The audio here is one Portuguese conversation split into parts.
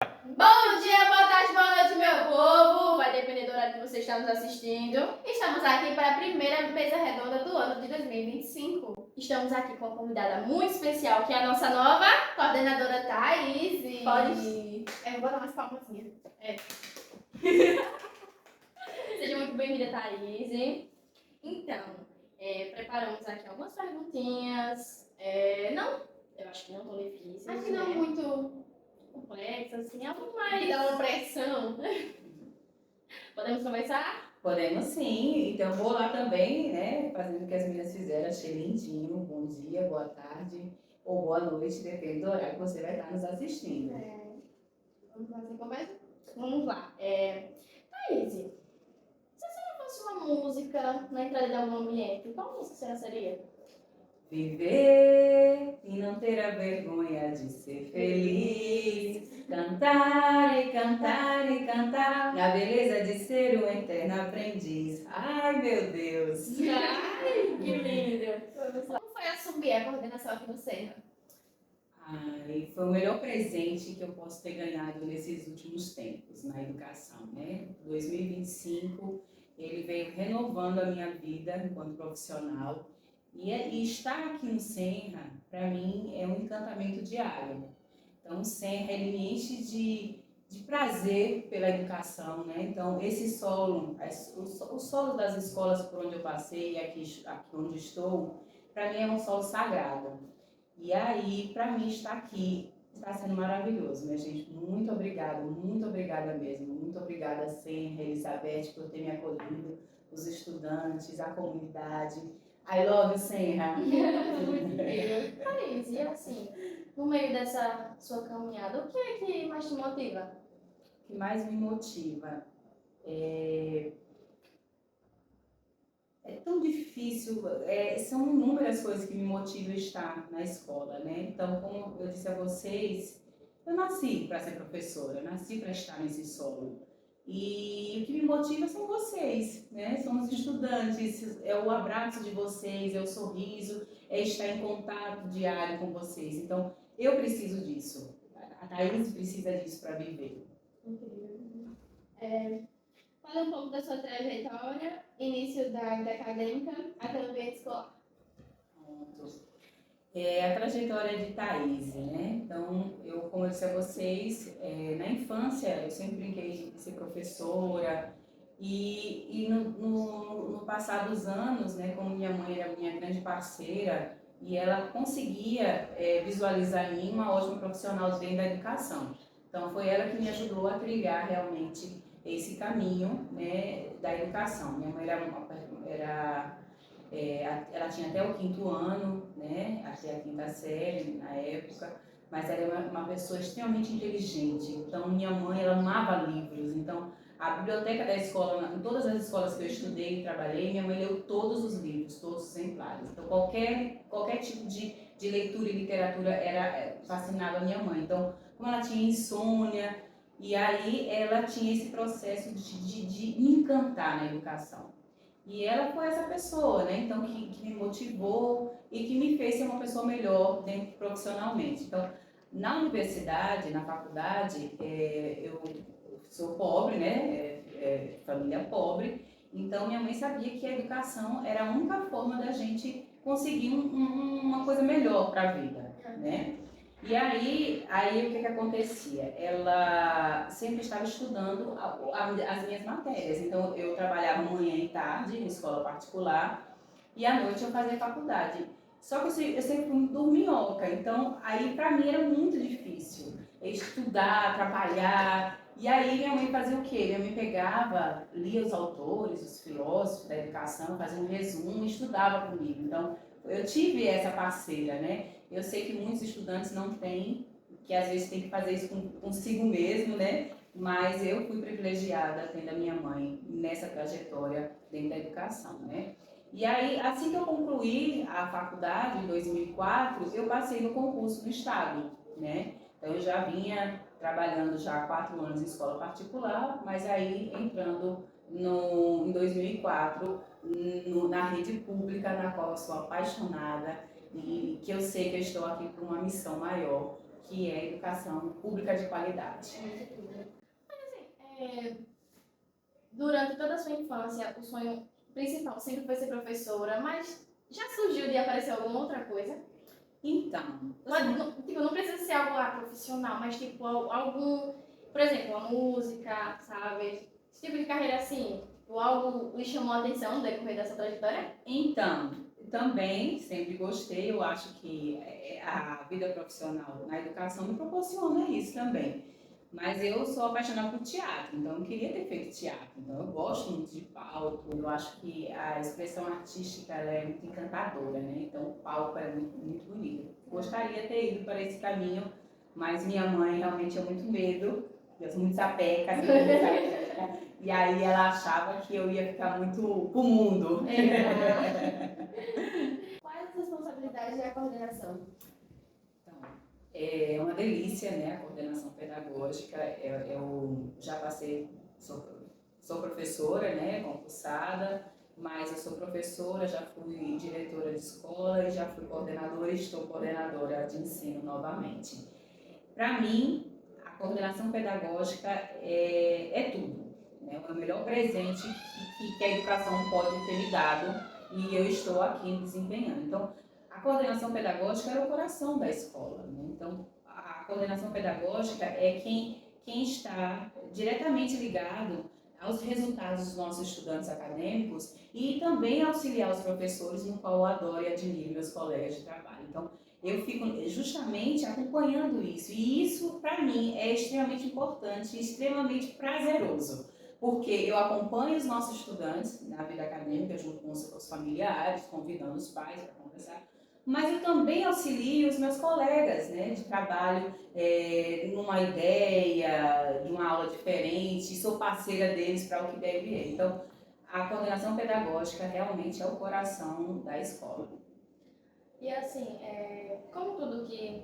Bom dia, boa tarde, boa noite, meu povo! Vai depender do horário que você está nos assistindo. Estamos aqui para a primeira mesa redonda do ano de 2025. Estamos aqui com uma convidada muito especial, que é a nossa nova coordenadora Thaís. Pode. Vou dar umas palmazinhas. Seja muito bem-vinda, Thaís. Então, preparamos aqui algumas perguntinhas. Eu acho que não tão difíceis. Acho que não né? muito. Complexas, assim, algo Que mais. dá uma pressão. Podemos começar? Podemos sim, então vou lá também, né, fazendo o que as meninas fizeram, achei lindinho, bom dia, boa tarde ou boa noite, depende do horário que você vai estar nos assistindo. Vamos lá, você começa? Vamos lá. Thaís, se você não fosse uma música na entrada de algum ambiente, qual música você seria? Viver e não ter a vergonha de ser feliz, cantar e cantar e cantar, na beleza de ser um eterno aprendiz. Ai, meu Deus! Ai, que lindo! Como foi assumir a coordenação aqui no Serra? Ai, foi o melhor presente que eu posso ter ganhado nesses últimos tempos na educação, né? 2025, ele veio renovando a minha vida enquanto profissional e estar aqui no Senra, para mim, é um encantamento diário. Então, o Senra, ele me enche de prazer pela educação, né? Então, esse solo, o solo das escolas por onde eu passei e aqui onde estou, para mim é um solo sagrado. E aí, para mim estar aqui, está sendo maravilhoso, minha gente. Muito obrigada mesmo. Muito obrigada, Senra, Elizabeth, por ter me acolhido, os estudantes, a comunidade. I love you, Senra. Muito lindo. Thaís, e assim, no meio dessa sua caminhada, o que é que mais te motiva? O que mais me motiva é tão difícil, são inúmeras coisas que me motivam a estar na escola, né? Então, como eu disse a vocês, eu nasci para ser professora, eu nasci para estar nesse solo. E o que me motiva são vocês, né? São os estudantes, é o abraço de vocês, é o sorriso, é estar em contato diário com vocês. Então, eu preciso disso. A Thaís precisa disso para viver. Incrível. Fala um pouco da sua trajetória, início da vida acadêmica até o ambiente escolar. Pronto. A trajetória de Thaís, né? Então, como eu disse a vocês, na infância eu sempre brinquei de ser professora e no passar dos anos, né, como minha mãe era minha grande parceira e ela conseguia visualizar em mim uma ótima profissional dentro da educação. Então, foi ela que me ajudou a trilhar realmente esse caminho, né, da educação. Minha mãe ela tinha até o 5º ano, né, até a 5ª série na época, mas ela era uma pessoa extremamente inteligente. Então, minha mãe, ela amava livros. Então, a biblioteca da escola, em todas as escolas que eu estudei e trabalhei, minha mãe leu todos os livros, todos os exemplares. Então, qualquer tipo de leitura e literatura fascinava a minha mãe. Então, como ela tinha insônia, e aí ela tinha esse processo de me encantar na educação. E ela foi essa pessoa, né? Então, que me motivou e que me fez ser uma pessoa melhor profissionalmente. Então, na universidade, na faculdade, eu sou pobre, né? Família pobre. Então, minha mãe sabia que a educação era a única forma da gente conseguir uma coisa melhor para a vida, né? E aí o que acontecia? Ela sempre estava estudando as minhas matérias. Então, eu trabalhava manhã e tarde em escola particular e à noite eu fazia faculdade. Só que eu sempre fui muito dorminhoca, então aí para mim era muito difícil estudar, trabalhar. E aí minha mãe fazia o quê? Minha mãe pegava, lia os autores, os filósofos da educação, fazia um resumo e estudava comigo. Então, eu tive essa parceira, né? Eu sei que muitos estudantes não têm, que às vezes tem que fazer isso consigo mesmo, né? Mas eu fui privilegiada tendo a minha mãe nessa trajetória dentro da educação, né? E aí, assim que eu concluí a faculdade, em 2004, eu passei no concurso do Estado, né? Então, eu já vinha trabalhando já há 4 anos em escola particular, mas aí entrando em 2004 na rede pública, na qual eu sou apaixonada, e que eu sei que eu estou aqui por uma missão maior, que é educação pública de qualidade. Durante toda a sua infância, o sonho principal sempre foi ser professora, mas já surgiu de aparecer alguma outra coisa? Então, Não precisa ser algo profissional, mas tipo algum, por exemplo, a música, sabe? Esse tipo de carreira assim, ou algo lhe chamou a atenção no decorrer dessa trajetória? Então, também sempre gostei, eu acho que a vida profissional na educação me proporciona isso também. Mas eu sou apaixonada por teatro, então eu queria ter feito teatro. Então eu gosto muito de palco, eu acho que a expressão artística ela é muito encantadora, né? Então o palco é muito, muito bonito. Gostaria de ter ido para esse caminho, mas minha mãe realmente tinha muito medo, eu sou muito sapeca, assim, e aí ela achava que eu ia ficar muito pro mundo. Quais as responsabilidades da coordenação? Então, é uma delícia, né, a coordenação pedagógica. Eu já passei, sou professora, né, concursada, mas eu sou professora, já fui diretora de escola e já fui coordenadora e estou coordenadora de ensino novamente. Para mim, a coordenação pedagógica é tudo, né? É o melhor presente que a educação pode ter me dado e eu estou aqui desempenhando. Então, a coordenação pedagógica é o coração da escola, né? Então, a coordenação pedagógica é quem está diretamente ligado aos resultados dos nossos estudantes acadêmicos e também auxiliar os professores, no qual eu adoro e admiro meus colegas de trabalho. Então, eu fico justamente acompanhando isso, e isso, para mim, é extremamente importante e extremamente prazeroso, porque eu acompanho os nossos estudantes na vida acadêmica, junto com os familiares, convidando os pais para conversar, mas eu também auxilio os meus colegas, né, de trabalho numa ideia, de uma aula diferente, sou parceira deles para o que deve ir. Então, a coordenação pedagógica realmente é o coração da escola. E assim, como tudo que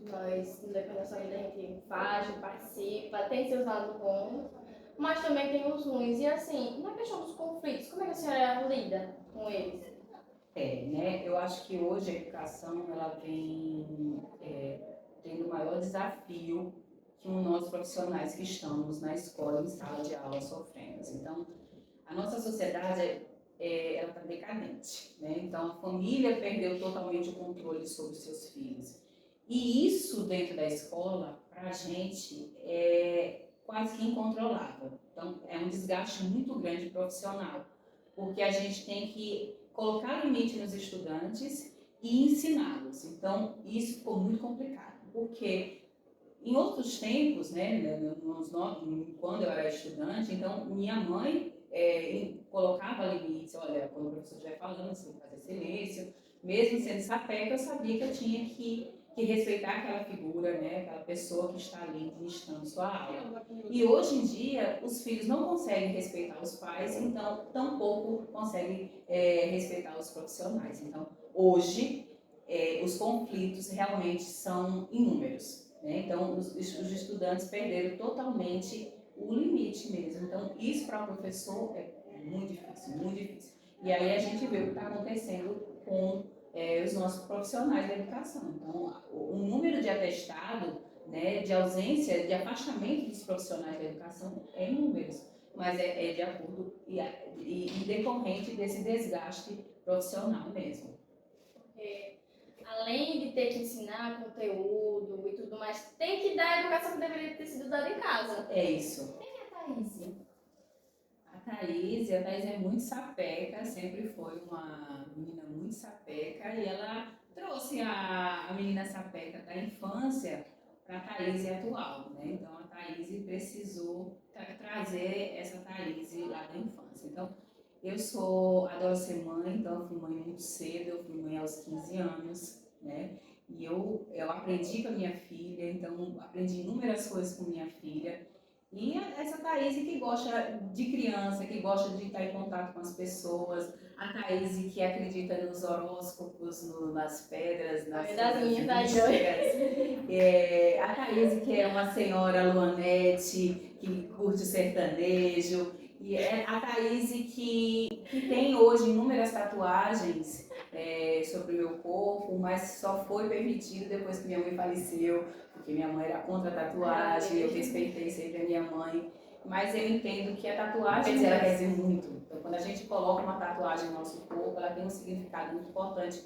nós, no decorrer da nossa vida, a gente faz, participa, tem seus lados bons, mas também tem os ruins. E assim, na questão dos conflitos, como é que a senhora lida com eles? Né? Eu acho que hoje a educação ela vem tendo o maior desafio que nós profissionais que estamos na escola, em sala de aula, sofremos. Então, a nossa sociedade ela está decadente, né? Então, a família perdeu totalmente o controle sobre os seus filhos. E isso dentro da escola, para a gente, é quase que incontrolável. Então, é um desgaste muito grande profissional, porque a gente tem que colocar limite nos estudantes e ensiná-los. Então, isso ficou muito complicado, porque em outros tempos, né, quando eu era estudante, então minha mãe colocava limites. Olha, quando o professor estiver falando, você tem que fazer silêncio. Mesmo sendo sapeca, eu sabia que eu tinha que respeitar aquela figura, né, aquela pessoa que está ali ministrando sua aula. E hoje em dia, os filhos não conseguem respeitar os pais, então tampouco conseguem respeitar os profissionais. Então, hoje, os conflitos realmente são inúmeros, né? Então, os estudantes perderam totalmente o limite mesmo. Então, isso para o professor é muito difícil, muito difícil. E aí a gente vê o que está acontecendo com os nossos profissionais da educação. Então, o número de atestado, né, de ausência, de afastamento dos profissionais da educação é inúmeros, mas é de acordo e decorrente desse desgaste profissional mesmo. Porque, além de ter que ensinar conteúdo e tudo mais, tem que dar a educação que deveria ter sido dada em casa. É isso. Quem é a Thaís? A Thaís é muito sapeca, sempre foi uma menina muito sapeca, e ela trouxe a menina sapeca da infância para a Thaís atual, né? Então a Thaís precisou trazer essa Thaís lá da infância. Então eu adoro ser mãe, então eu fui mãe muito cedo, eu fui mãe aos 15 anos, né? E eu aprendi com a minha filha, então aprendi inúmeras coisas com minha filha. E essa Thaís que gosta de criança, que gosta de estar em contato com as pessoas, a Thaís que acredita nos horóscopos, nas pedras, nas místicas, a Thaís que é uma senhora luanete, que curte sertanejo, e é a Thaís que tem hoje inúmeras tatuagens sobre o meu corpo, mas só foi permitido depois que minha mãe faleceu, porque minha mãe era contra a tatuagem, eu respeitei sempre a minha mãe. Mas eu entendo que a tatuagem, ela quer dizer muito. Então, quando a gente coloca uma tatuagem no nosso corpo, ela tem um significado muito importante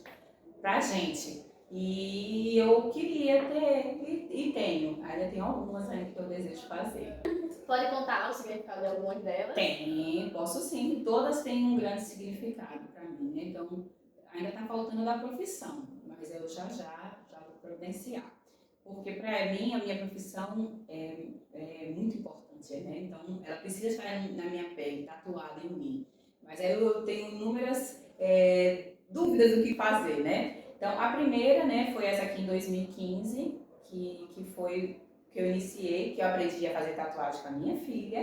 pra gente. E eu queria ter, e tenho. Ainda tenho algumas ainda que eu desejo fazer. Pode contar o significado de algumas delas? Tem, posso sim. Todas têm um grande significado para mim, né? Então, ainda está faltando da profissão, mas eu já vou providenciar. Porque para mim, a minha profissão é muito importante, né? Então, ela precisa estar na minha pele, tatuada em mim. Mas aí eu tenho inúmeras dúvidas do que fazer, né? Então, a primeira, né, foi essa aqui em 2015, que foi que eu iniciei, que eu aprendi a fazer tatuagem com a minha filha.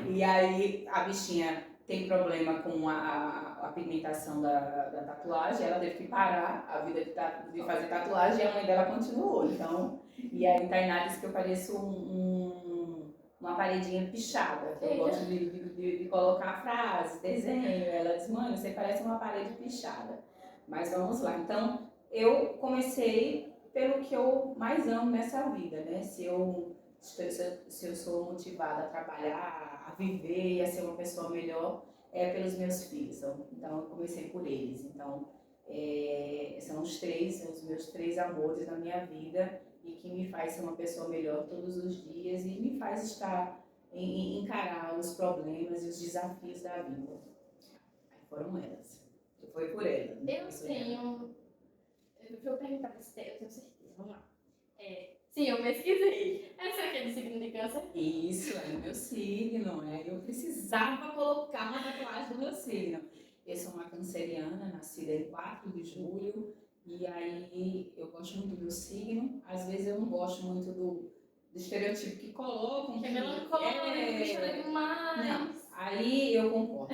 E aí a bichinha tem problema com a pigmentação da tatuagem, ela teve que parar a vida de fazer tatuagem e a mãe dela continuou. Então, e aí Tainá disse que eu pareço uma paredinha pichada, que eu gosto de colocar frases, desenho. Ela disse, mãe, você parece uma parede pichada. Mas vamos lá. Então, eu comecei pelo que eu mais amo nessa vida, né? Se eu sou motivada a trabalhar, a viver e a ser uma pessoa melhor, é pelos meus filhos. Então, eu comecei por eles. Então, são os meus três amores na minha vida e que me faz ser uma pessoa melhor todos os dias e me faz encarar os problemas e os desafios da vida. Aí foram elas. Foi por elas. Eu vou perguntar pra você, eu tenho certeza. Vamos lá. Sim, eu pesquisei. Essa aqui é do signo de Câncer? Isso, é o meu signo. Eu precisava colocar uma tatuagem do meu signo. Eu sou uma canceriana, nascida em 4 de julho. E aí eu gosto muito do meu signo. Às vezes eu não gosto muito do estereotipo que colocam. Que é melancólico, chora demais. Não, aí eu concordo.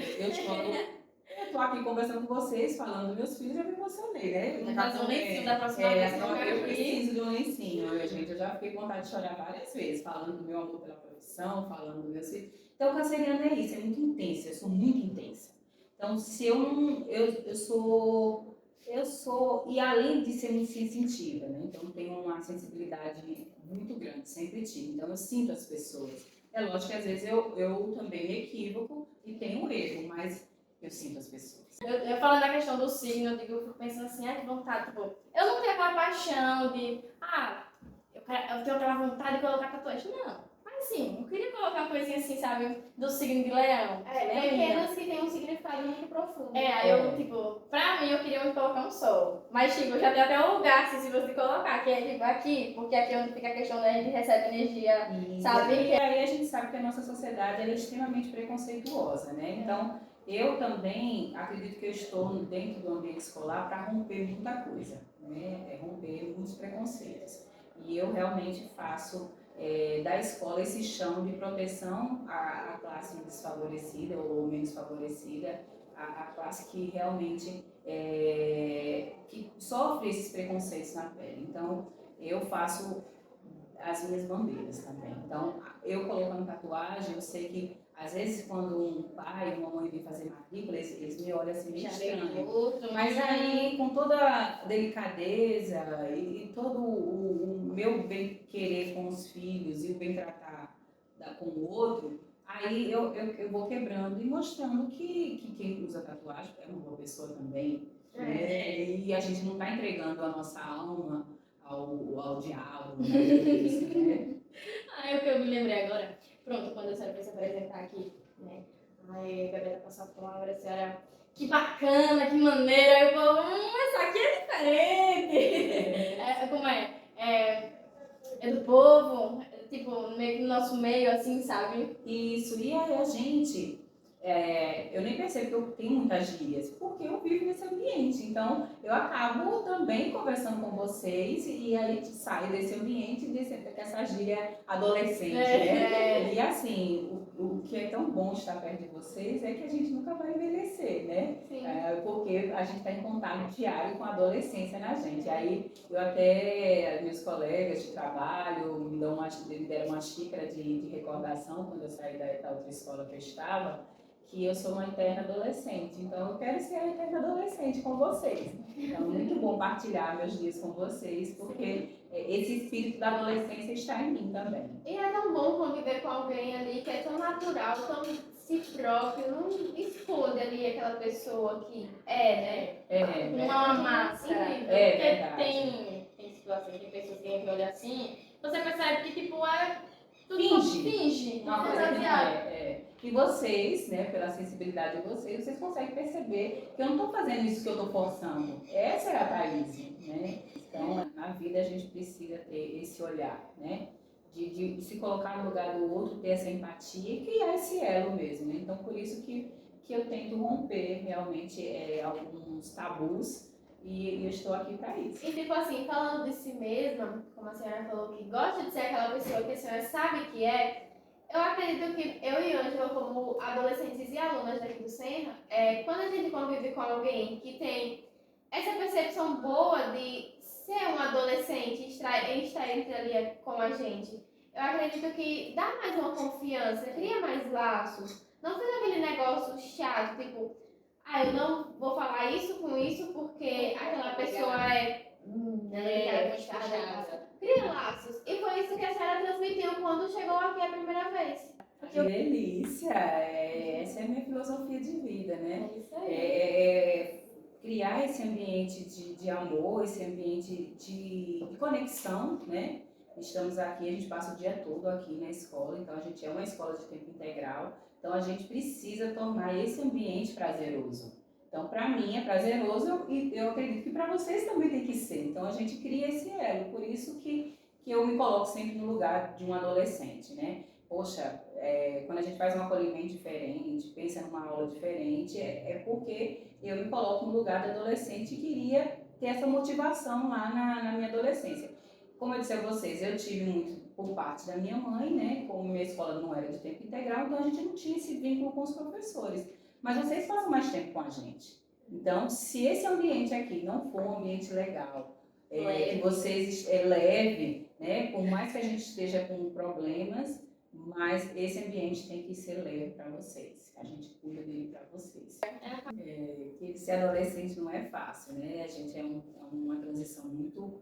Eu tô aqui conversando com vocês, falando dos meus filhos, eu me emocionei, né? Vamos fazer um lencinho da próxima vez. Eu preciso de um lencinho, gente. Eu já fiquei com vontade de chorar várias vezes, falando do meu amor pela profissão, falando dos meus filhos. Então, o canceriano é isso, é muito intensa, eu sou muito intensa. Então, se eu não. Eu sou. E além de ser muito sensitiva, né? Então, tenho uma sensibilidade muito grande, sempre tive. Então, eu sinto as pessoas. É lógico que às vezes eu também me equivoco e tenho um erro, mas eu sinto as pessoas. Eu falando da questão do signo, eu fico pensando assim, que vontade, tipo, eu não tenho aquela paixão de, eu tenho aquela vontade de colocar tatuagem, não. Mas sim, eu queria colocar uma coisinha assim, sabe, do signo de Leão. Pequenas que tem um significado muito profundo. Aí eu, tipo, pra mim eu queria muito colocar um sol. Mas, tipo, já tem até um lugar, assim, se você colocar, que é tipo aqui, porque aqui é onde fica a questão da gente recebe energia, sabe? E aí a gente sabe que a nossa sociedade ela é extremamente preconceituosa, né? Então, eu também acredito que eu estou dentro do ambiente escolar para romper muita coisa, né? Romper muitos preconceitos. E eu realmente faço da escola esse chão de proteção à classe desfavorecida ou menos favorecida, a classe que realmente que sofre esses preconceitos na pele. Então, eu faço as minhas bandeiras também. Então, eu colocando tatuagem, eu sei que às vezes quando um pai ou uma mãe vem fazer matrícula, eles me olham assim meio estranho. Mas aí, com toda a delicadeza e todo o meu bem querer com os filhos e o bem tratar com o outro, aí eu vou quebrando e mostrando que quem usa tatuagem é uma boa pessoa também. Né? E a gente não está entregando a nossa alma ao diabo, né? O que eu me lembrei agora. Pronto, quando a senhora foi se apresentar aqui, né? Aí a Gabriela passou a palavra, a senhora, que bacana, que maneira. Aí eu falo, essa aqui é diferente. Como é do povo, tipo, meio que no nosso meio, assim, sabe? Isso, e aí a gente, eu nem percebo que eu tenho muitas gírias, porque eu vivo nesse ambiente. Então, eu acabo também conversando com vocês e aí saio desse ambiente e com essa gíria adolescente, né? E assim, o que é tão bom estar perto de vocês é que a gente nunca vai envelhecer, né? Porque a gente está em contato diário com a adolescência na gente. Aí, meus colegas de trabalho me deram uma xícara de recordação quando eu saí da outra escola que eu estava, que eu sou uma eterna adolescente. Então, eu quero ser a eterna adolescente com vocês. Então, é muito bom partilhar meus dias com vocês, porque esse espírito da adolescência está em mim também. E é tão bom conviver com alguém ali que é tão natural, tão si próprio, não esconde ali aquela pessoa que né? Não é uma máscara. É verdade. Porque tem situações, tem pessoas que a gente olha assim, você percebe que tipo é tudo Finge. uma Não, coisa asiática. E vocês, né, pela sensibilidade de vocês, vocês conseguem perceber que eu não estou fazendo isso que eu estou forçando. Essa é a Thaís, né? Então, na vida a gente precisa ter esse olhar, né? De se colocar no lugar do outro, ter essa empatia e criar esse elo mesmo, né? Então, por isso que eu tento romper realmente alguns tabus e eu estou aqui para isso. E tipo assim, falando de si mesma, como a senhora falou que gosta de ser aquela pessoa que a senhora sabe que eu acredito que eu e Ângela, como adolescentes e alunas daqui do Senra, quando a gente convive com alguém que tem essa percepção boa de ser um adolescente e estar entre ali com a gente, eu acredito que dá mais uma confiança, cria mais laços. Não fica aquele negócio chato, tipo, eu não vou falar isso com isso porque aquela pessoa Fechada. Cria laços. E foi isso que a senhora transmitiu quando chegou aqui a primeira vez. Que delícia! Essa é a minha filosofia de vida, né? É isso aí. Criar esse ambiente de amor, esse ambiente de conexão, né? Estamos aqui, a gente passa o dia todo aqui na escola, então a gente é uma escola de tempo integral, então a gente precisa tornar esse ambiente prazeroso. Então, para mim é prazeroso e eu acredito que para vocês também tem que ser. Então, a gente cria esse elo, por isso que eu me coloco sempre no lugar de um adolescente, né? Poxa, quando a gente faz um acolhimento diferente, pensa numa aula diferente, é porque eu me coloco no lugar do adolescente e queria ter essa motivação lá na minha adolescência. Como eu disse a vocês, eu tive muito por parte da minha mãe, né? Como minha escola não era de tempo integral, então a gente não tinha esse vínculo com os professores. Mas vocês passam mais tempo com a gente. Então, se esse ambiente aqui não for um ambiente legal, que vocês leve, né? Por mais que a gente esteja com problemas, mas esse ambiente tem que ser leve para vocês. A gente cuida dele para vocês. Que ser adolescente não é fácil, né? A gente é uma transição muito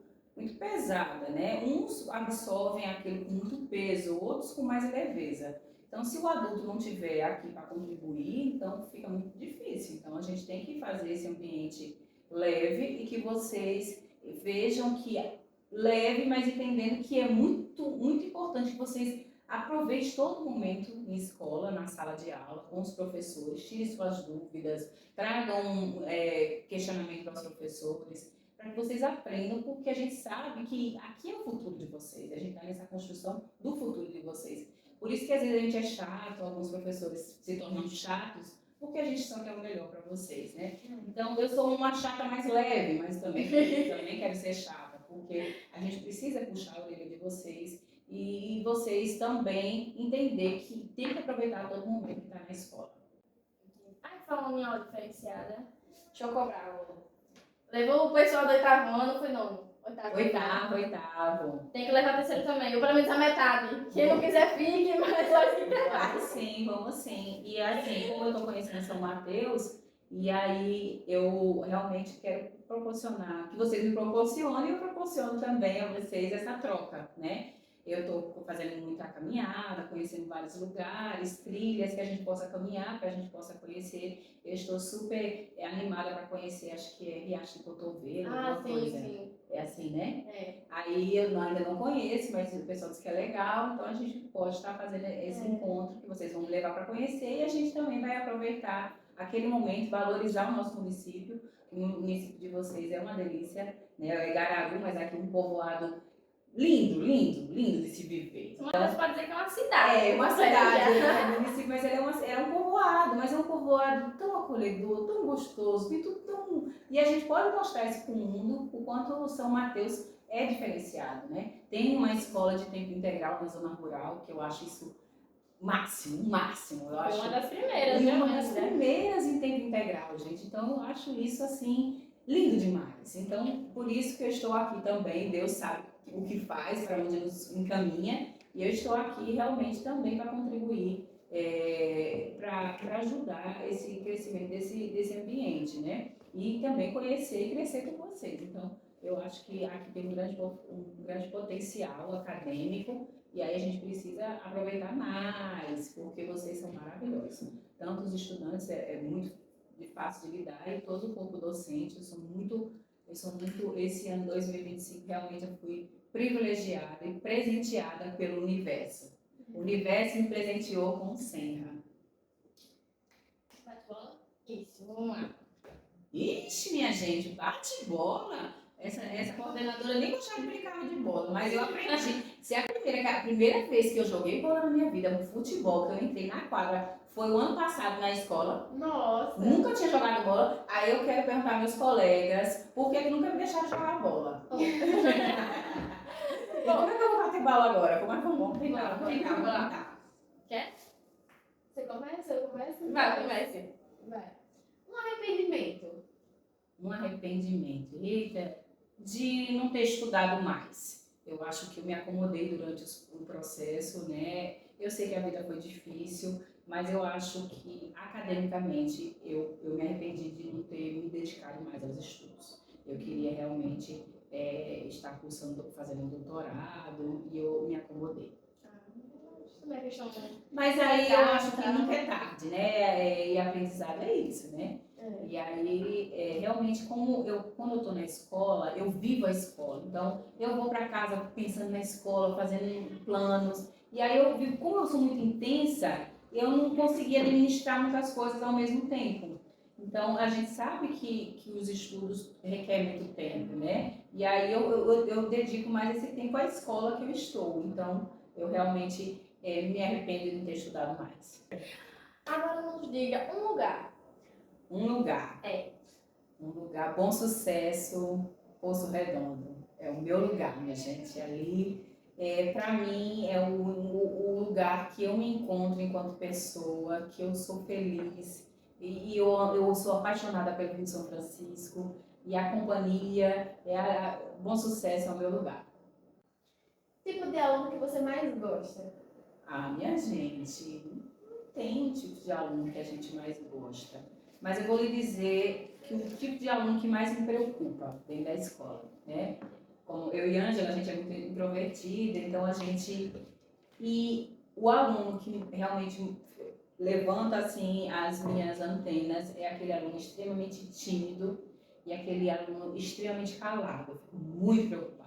pesada, né? Uns absorvem aquilo com muito peso, outros com mais leveza. Então, se o adulto não estiver aqui para contribuir, então fica muito difícil. Então, a gente tem que fazer esse ambiente leve e que vocês vejam que é leve, mas entendendo que é muito, muito importante que vocês aproveitem todo momento em escola, na sala de aula, com os professores, tirem suas dúvidas, tragam questionamento aos professores, para que vocês aprendam, porque a gente sabe que aqui é o futuro de vocês, a gente está nessa construção do futuro de vocês. Por isso que às vezes a gente é chato, alguns professores se tornam chatos, porque a gente só quer o melhor para vocês, né? Então, eu sou uma chata mais leve, mas também quero ser chata, porque a gente precisa puxar a orelha de vocês e vocês também entender que tem que aproveitar todo momento que está na escola. Falando em aula diferenciada, deixa eu cobrar. Levou o pessoal do oitavo ano, foi nono. Oitavo. Tem que levar terceiro também, ou pelo menos a metade. Quem não quiser fique, mas pode ficar. Vamos sim. E assim, como eu estou conhecendo São Mateus, e aí eu realmente quero proporcionar, que vocês me proporcionem e eu proporciono também a vocês essa troca, né? Eu estou fazendo muita caminhada, conhecendo vários lugares, trilhas que a gente possa caminhar, que a gente possa conhecer. Eu estou super animada para conhecer, acho que é Riacho do Cotovelo, alguma coisa. Sim. É assim, né? É. Aí eu ainda não conheço, mas o pessoal disse que é legal, então a gente pode estar fazendo esse encontro que vocês vão me levar para conhecer e a gente também vai aproveitar aquele momento, valorizar o nosso município. O município de vocês é uma delícia, né? É Gararu, mas aqui um povoado lindo de se viver. Uma coisa pode dizer que é uma cidade. É uma cidade, né? Município, mas ele é um povoado, mas é um povoado tão acolhedor, tão gostoso, tem tudo tão... E a gente pode mostrar isso para o mundo, o quanto o São Mateus é diferenciado, né? Tem uma escola de tempo integral na zona rural, que eu acho isso máximo. Eu acho uma das primeiras, né? Uma das primeiras em tempo integral, gente. Então, eu acho isso, assim, lindo demais. Então, por isso que eu estou aqui também, Deus sabe o que faz, para onde nos encaminha, e eu estou aqui realmente também para contribuir para ajudar esse crescimento desse ambiente, né? E também conhecer e crescer com vocês. Então, eu acho que aqui tem um grande potencial acadêmico e aí a gente precisa aproveitar mais, porque vocês são maravilhosos. Tanto os estudantes é muito fácil de lidar e todo o corpo docente, esse ano 2025 realmente eu fui privilegiada e presenteada pelo universo. O universo me presenteou com o Senra. Bate-bola? Isso, vamos lá. Ixi, minha gente, bate-bola? Essa coordenadora nem gostava de brincar de bola, mas eu aprendi. Se a primeira vez que eu joguei bola na minha vida, no futebol, que eu entrei na quadra, foi o ano passado na escola. Nossa! Nunca tinha jogado bola. Aí eu quero perguntar aos meus colegas por que nunca me deixaram jogar bola. E como é que eu vou bater bola agora? Como é que vamos tentar? Vamos tentar. Quer? Você começa? Eu começo? Vai, comece. Vai. Um arrependimento. Um arrependimento. Eita, de não ter estudado mais. Eu acho que eu me acomodei durante o processo, né? Eu sei que a vida foi difícil, mas eu acho que academicamente eu me arrependi de não ter me dedicado mais aos estudos. Eu queria realmente estar fazendo um doutorado e eu me acomodei. Também é questão. Mas aí eu acho que nunca é tarde, né? E aprendizado é isso, né? E aí, realmente, quando eu estou na escola, eu vivo a escola. Então, eu vou para casa pensando na escola, fazendo planos. E aí, eu vivo, como eu sou muito intensa, eu não conseguia administrar muitas coisas ao mesmo tempo. Então, a gente sabe que os estudos requerem muito tempo, né? E aí, eu dedico mais esse tempo à escola que eu estou. Então, eu realmente me arrependo de não ter estudado mais. Agora nos diga um lugar. Um lugar. É. Um lugar, Bom Sucesso, Poço Redondo. É o meu lugar, minha gente. Ali, para mim, é o lugar que eu me encontro enquanto pessoa, que eu sou feliz. E eu sou apaixonada pelo Rio de São Francisco. E a companhia, Bom Sucesso é o meu lugar. Tipo de aluno que você mais gosta? Ah, minha gente, não tem um tipo de aluno que a gente mais gosta. Mas eu vou lhe dizer que o tipo de aluno que mais me preocupa dentro da escola, né? Como eu e Ângela, a gente é muito introvertida, então a gente... E o aluno que realmente levanta, assim, as minhas antenas é aquele aluno extremamente tímido e aquele aluno extremamente calado. Eu fico muito preocupada.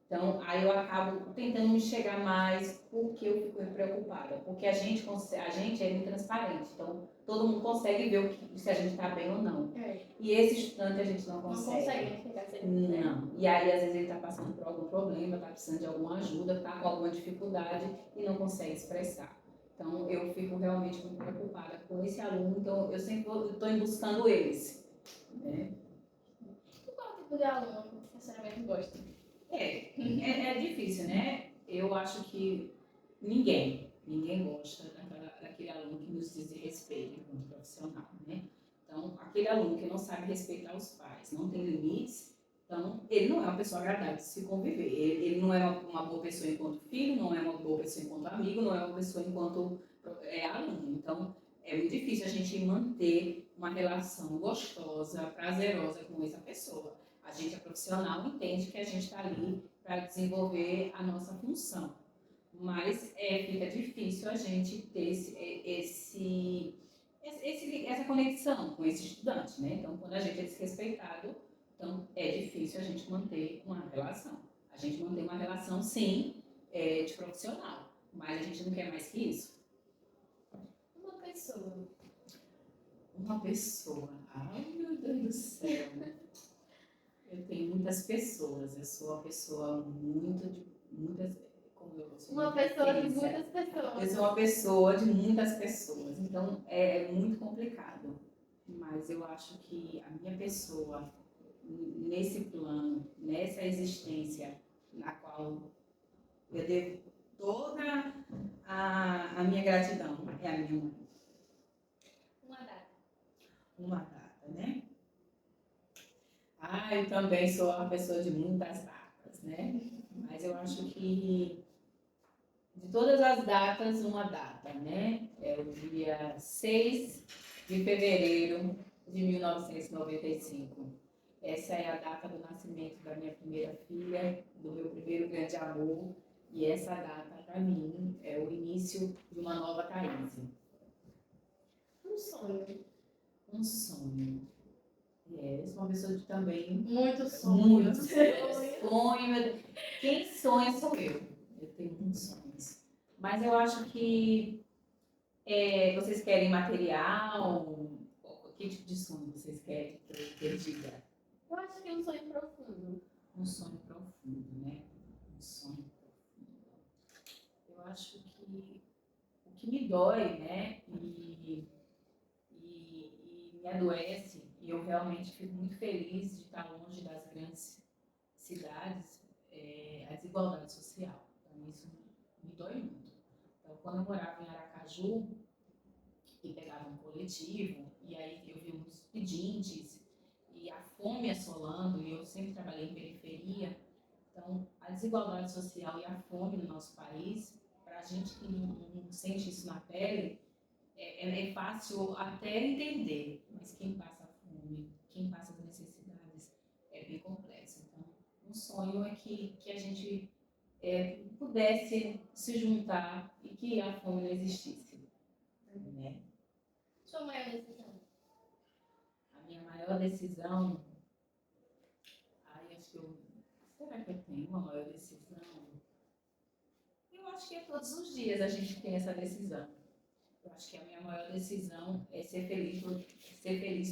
Então, aí eu acabo tentando me chegar mais porque eu fico preocupada. Porque a gente é muito transparente. Então, todo mundo consegue ver se a gente está bem ou não. E esse estudante a gente não consegue. Não consegue ficar sem. Não. E aí, às vezes, ele está passando por algum problema, está precisando de alguma ajuda, está com alguma dificuldade e não consegue expressar. Então, eu fico realmente muito preocupada com esse aluno. Então, eu sempre estou buscando esse. Né? E qual tipo de aluno que a senhora mais gosta? É difícil, né? Eu acho que ninguém gosta daquele aluno que nos desrespeita como profissional, né? Então, aquele aluno que não sabe respeitar os pais, não tem limites, então, ele não é uma pessoa agradável de se conviver. Ele não é uma boa pessoa enquanto filho, não é uma boa pessoa enquanto amigo, não é uma pessoa enquanto aluno. Então, é muito difícil a gente manter uma relação gostosa, prazerosa com essa pessoa. A gente é profissional, entende que a gente está ali para desenvolver a nossa função. Mas fica difícil a gente ter essa conexão com esse estudante, né? Então, quando a gente é desrespeitado, então é difícil a gente manter uma relação. A gente mantém uma relação, sim, de profissional, mas a gente não quer mais que isso. Uma pessoa. Uma pessoa. Ai, meu Deus do céu. Eu tenho muitas pessoas. Eu sou uma pessoa muitas. Como eu sou Uma muito pessoa de intensa. muitas pessoas. Eu sou uma pessoa de muitas pessoas. Então é muito complicado. Mas eu acho que a minha pessoa, nesse plano, nessa existência, na qual eu devo toda a minha gratidão, é a minha mãe. Uma data, né? Eu também sou uma pessoa de muitas datas, né? Mas eu acho que de todas as datas, uma data, né? É o dia 6 de fevereiro de 1995. Essa é a data do nascimento da minha primeira filha, do meu primeiro grande amor. E essa data, para mim, é o início de uma nova Thaís. Um sonho. Um sonho. Eu sou uma pessoa que também... Muitos Muito sonhos. sonho. Meu Deus. Quem sonha sou eu. Eu tenho muitos sonhos. Mas eu acho que vocês querem material? Que tipo de sonho vocês querem que eu diga? Eu acho que é um sonho profundo. Um sonho profundo, né? Um sonho profundo. Eu acho que o que me dói, né? E me adoece, e eu realmente fico muito feliz de estar longe das grandes cidades, a desigualdade social. Então, isso me dói muito. Então, quando eu morava em Aracaju, e pegava um coletivo, e aí eu vi muitos pedintes, e a fome assolando, e eu sempre trabalhei em periferia. Então, a desigualdade social e a fome no nosso país, para a gente que não sente isso na pele, é fácil até entender, mas quem passa fome, quem passa as necessidades, é bem complexo. Então, um sonho é que a gente pudesse se juntar e que a fome não existisse. Né? Sua maior decisão? A minha maior decisão, acho que será que eu tenho uma maior decisão? Eu acho que todos os dias a gente tem essa decisão. Eu acho que a minha maior decisão é ser feliz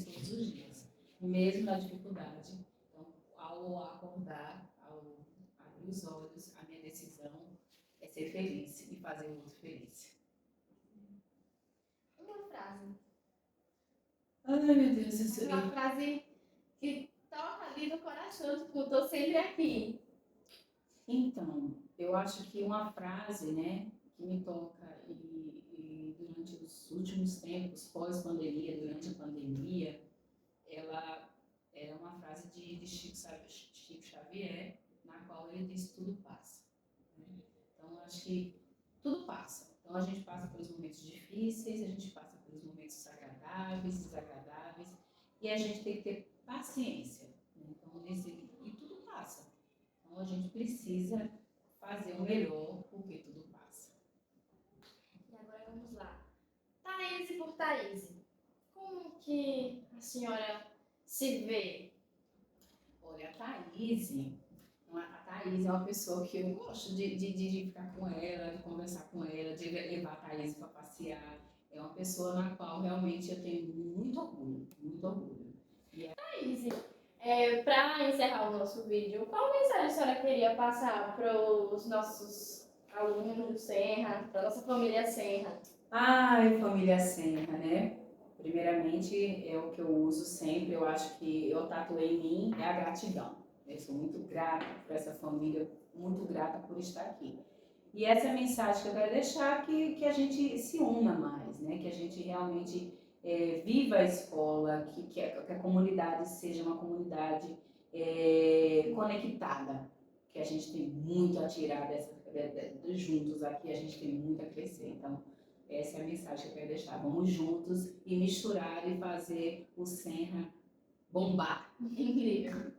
todos os dias, mesmo na dificuldade. Então, ao acordar, ao abrir os olhos, a minha decisão é ser feliz e fazer o outro feliz. Uma frase. Ai, meu Deus, eu sei. Uma frase que toca ali no coração, tipo, eu tô sempre aqui. Então, eu acho que uma frase, né, que me toca e durante os últimos tempos, pós-pandemia, durante a pandemia, ela era uma frase de Chico Xavier, na qual ele diz tudo passa. Né? Então, eu acho que tudo passa. Então, a gente passa pelos momentos difíceis, a gente passa pelos momentos agradáveis, desagradáveis, e a gente tem que ter paciência. Né? Então, e tudo passa. Então, a gente precisa fazer o melhor, porque tudo passa. E agora vamos lá. Thaís por Thaís. Como que a senhora se vê? Olha, a Thaís é uma pessoa que eu gosto de ficar com ela, de conversar com ela, de levar a Thaís para passear. É uma pessoa na qual realmente eu tenho muito orgulho, muito orgulho. Thaís, para encerrar o nosso vídeo, qual mensagem a senhora queria passar para os nossos alunos do Senra, para nossa família Senra? Ai, família Senra, né? Primeiramente, é o que eu uso sempre, eu acho que eu tatuei em mim, é a gratidão. Eu sou muito grata por essa família, muito grata por estar aqui. E essa é a mensagem que eu quero deixar, que a gente se una mais, né? Que a gente realmente viva a escola, que a comunidade seja uma comunidade conectada, que a gente tem muito a tirar juntos aqui, a gente tem muito a crescer. Então, essa é a mensagem que eu quero deixar. Vamos juntos e misturar e fazer o Senra bombar. Incrível.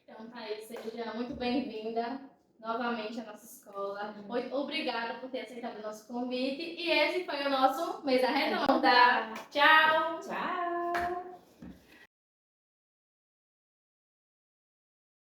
Então, Thaís, seja muito bem-vinda novamente à nossa escola. Obrigada por ter aceitado o nosso convite. E esse foi o nosso Mesa Redonda. Tchau! Tchau!